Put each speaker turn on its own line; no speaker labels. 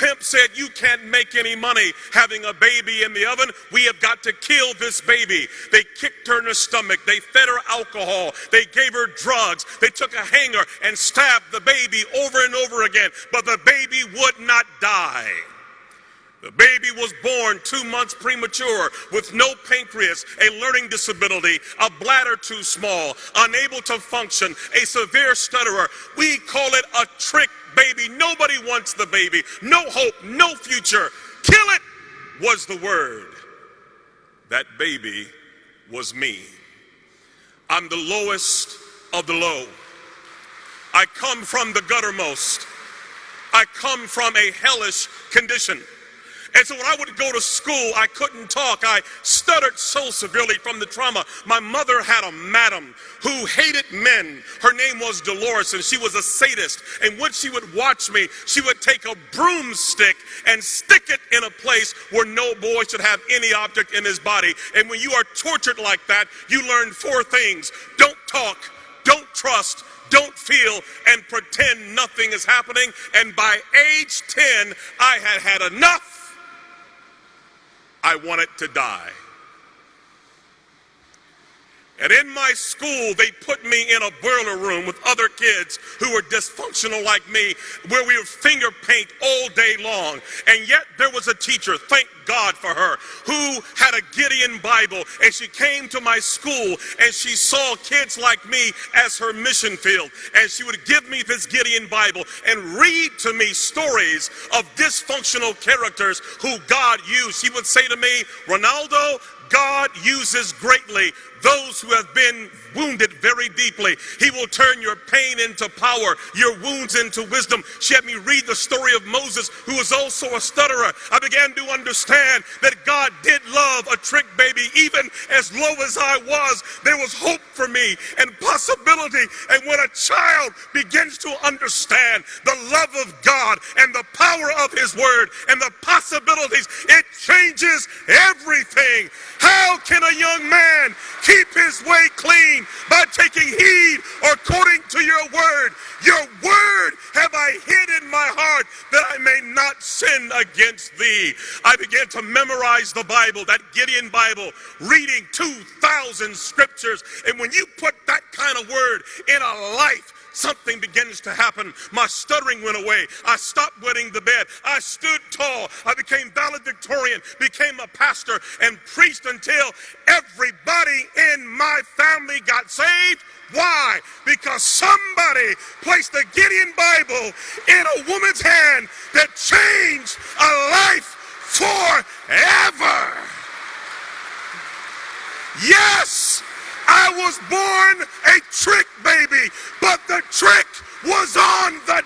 pimp said, you can't make any money having a baby in the oven. We have got to kill this baby. They kicked her in the stomach. They fed her alcohol. They gave her drugs. They took a hanger and stabbed the baby over and over again. But the baby would not die. The baby was born 2 months premature with no pancreas, a learning disability, a bladder too small, unable to function, a severe stutterer. We call it a trick baby. Nobody wants the baby. No hope, no future. Kill it was the word. That baby was me. I'm the lowest of the low. I come from the guttermost. I come from a hellish condition. And so when I would go to school, I couldn't talk. I stuttered so severely from the trauma. My mother had a madam who hated men. Her name was Dolores, and she was a sadist. And when she would watch me, she would take a broomstick and stick it in a place where no boy should have any object in his body. And when you are tortured like that, you learn 4 things. Don't talk, don't trust, don't feel, and pretend nothing is happening. And by age 10, I had had enough. I wanted to die. And in my school, they put me in a boiler room with other kids who were dysfunctional like me, where we would finger paint all day long. And yet there was a teacher, thank God for her, who had a Gideon Bible, and she came to my school and she saw kids like me as her mission field. And she would give me this Gideon Bible and read to me stories of dysfunctional characters who God used. She would say to me, Ronaldo, God uses greatly those who have been wounded very deeply. He will turn your pain into power, your wounds into wisdom. She had me read the story of Moses, who was also a stutterer. I began to understand that God did love a trick baby. Even as low as I was, there was hope for me and possibility. And when a child begins to understand the love of God and the power of his word and the possibilities, it changes everything. How can a young man keep his way clean? By taking heed according to your word. Your word have I hid in my heart that I may not sin against thee. I began to memorize the Bible, that Gideon Bible, reading 2,000 scriptures. And when you put that kind of word in a life, something begins to happen. My stuttering went away. I stopped wetting the bed. I stood tall. I became valedictorian, became a pastor, and preached until everybody in my family got saved. Why? Because somebody placed the Gideon Bible in a woman's hand that changed a life forever. Yes, I was born a trick baby, but the trick was on the